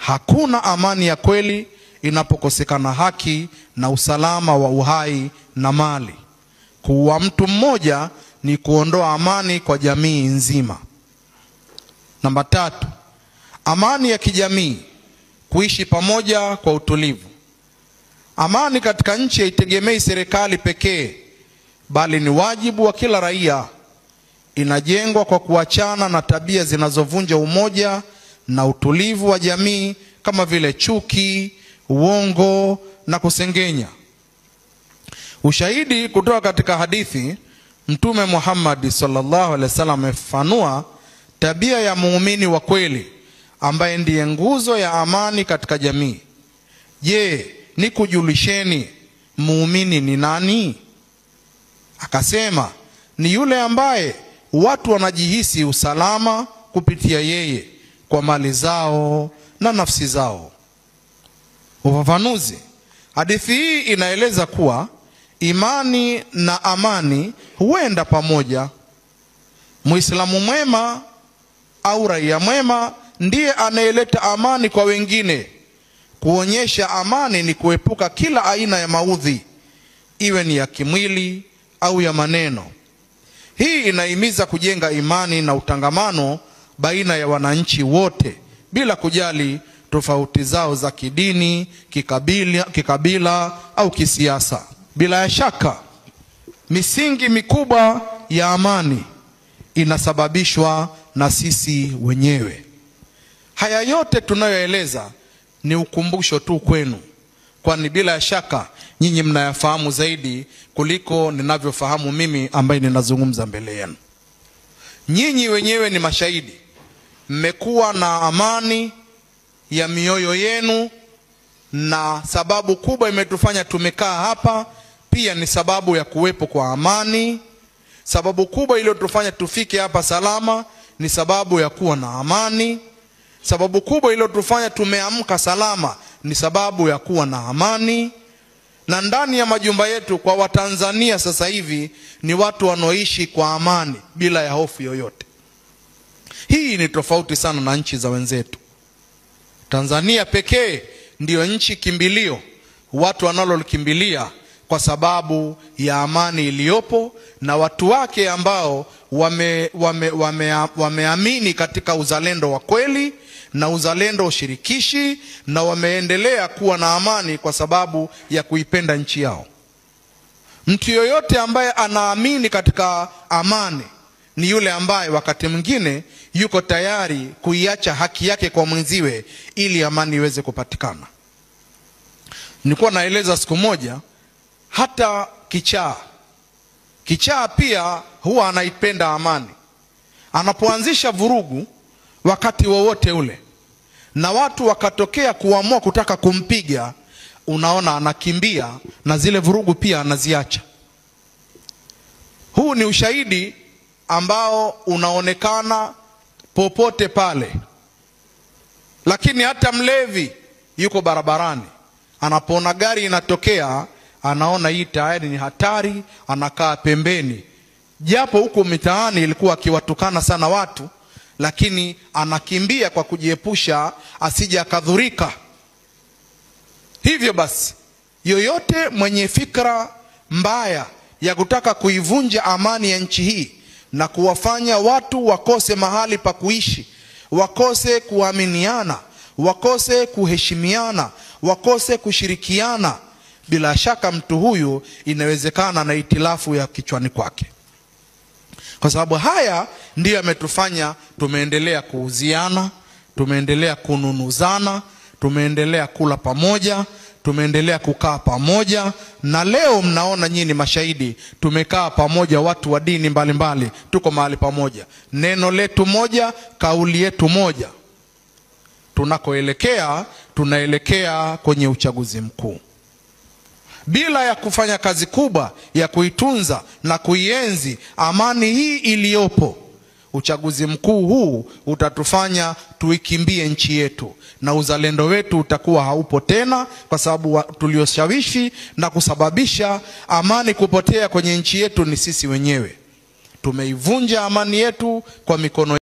Hakuna amani ya kweli inapokosekana haki na usalama wa uhai na mali. Kuua mtu mmoja ni kuondoa amani kwa jamii nzima. Namba 3, amani ya kijamii, kuishi pamoja kwa utulivu. Amani katika nchi haitegemei serikali pekee, bali ni wajibu wa kila raia. Inajengwa kwa kuachana na tabia zinazovunja umoja na utulivu wa jamii kama vile chuki, uongo na kusengenya. Ushahidi kutoka katika hadithi, Mtume Muhammad sallallahu alaihi wasallam amefafanua tabia ya muumini wa kweli ambaye ndiye nguzo ya amani katika jamii. Je, nikujulisheni muumini ni nani? Akasema, ni yule ambaye watu wanajihisi usalama kupitia yeye kwa mali zao na nafsi zao. Ufafanuzi. Hadithi hii inaeleza kuwa imani na amani huenda pamoja. Muislamu mwema au raia mwema ndiye anayeleta amani kwa wengine. Kuonyesha amani ni kuepuka kila aina ya maudhi, iwe ni ya kimwili au ya maneno. Hii inahimiza kujenga imani na utangamano baina ya wananchi wote bila kujali tofauti zao za kidini, kikabila au kisiasa. Bila shaka, misingi mikubwa ya amani inasababishwa na sisi wenyewe. Haya yote tunayoeleza ni ukumbusho tu kwenu, kwani bila shaka nyinyi mnayafahamu zaidi kuliko ninavyofahamu mimi ambaye ninazungumza mbele yenu. Nyinyi wenyewe ni mashahidi. Mmekuwa na amani ya mioyo yenu, na sababu kubwa imetufanya tumekaa hapa pia ni sababu ya kuwepo kwa amani. Sababu kubwa iliyotufanya tufike hapa salama ni sababu ya kuwa na amani. Sababu kubwa iliyotufanya tumeamka salama ni sababu ya kuwa na amani. Na ndani ya majumba yetu kwa Watanzania sasa hivi ni watu wanaoishi kwa amani bila ya hofu yoyote. Hii ni tofauti sana na nchi za wenzetu. Tanzania pekee ndiyo nchi kimbilio, watu wanalokimbilia kwa sababu ya amani iliyopo na watu wake ambao wameamini katika uzalendo wa kweli na uzalendo ushirikishi, na wameendelea kuwa na amani kwa sababu ya kuipenda nchi yao. Mtu yoyote ambaye anaamini katika amani ni yule ambaye wakati mwingine yuko tayari kuiacha haki yake kwa mwenziwe ili amani iweze kupatikana. Nilikuwa naeleza siku moja, hata kichaa pia huwa anaipenda amani. Anapoanzisha vurugu wakati wowote ule na watu wakatokea kuamua kutaka kumpiga, unaona anakimbia na zile vurugu pia anaziacha. Huu ni ushahidi ambao unaonekana popote pale. Lakini hata mlevi yuko barabarani, anapoona gari inatokea, anaona hii tayari ni hatari, anakaa pembeni. Japo huko mitaani ilikuwa akiwatukana sana watu, lakini anakimbia kwa kujiepusha asije akadhurika. Hivyo basi, yoyote mwenye fikra mbaya ya kutaka kuivunja amani ya nchi hii na kuwafanya watu wakose mahali pa kuishi, wakose kuaminiana, wakose kuheshimiana, wakose kushirikiana, bila shaka mtu huyu inawezekana na itilafu ya kichwani kwake. Kwa sababu haya ndiyo yametufanya tumeendelea kuuziana, tumeendelea kununuzana, tumeendelea kula pamoja, tumeendelea kukaa pamoja, na leo mnaona nyinyi mashahidi, tumekaa pamoja watu wa dini mbalimbali, tuko mahali pamoja. Neno letu moja, kauli yetu moja. Tunaelekea kwenye uchaguzi mkuu. Bila ya kufanya kazi kubwa ya kuitunza na kuienzi amani hii iliyopo, uchaguzi mkuu huu utatufanya tuikimbie nchi yetu, na uzalendo wetu utakuwa haupo tena, kwa sababu tulioshawishi na kusababisha amani kupotea kwenye nchi yetu ni sisi wenyewe. Tumeivunja amani yetu kwa mikono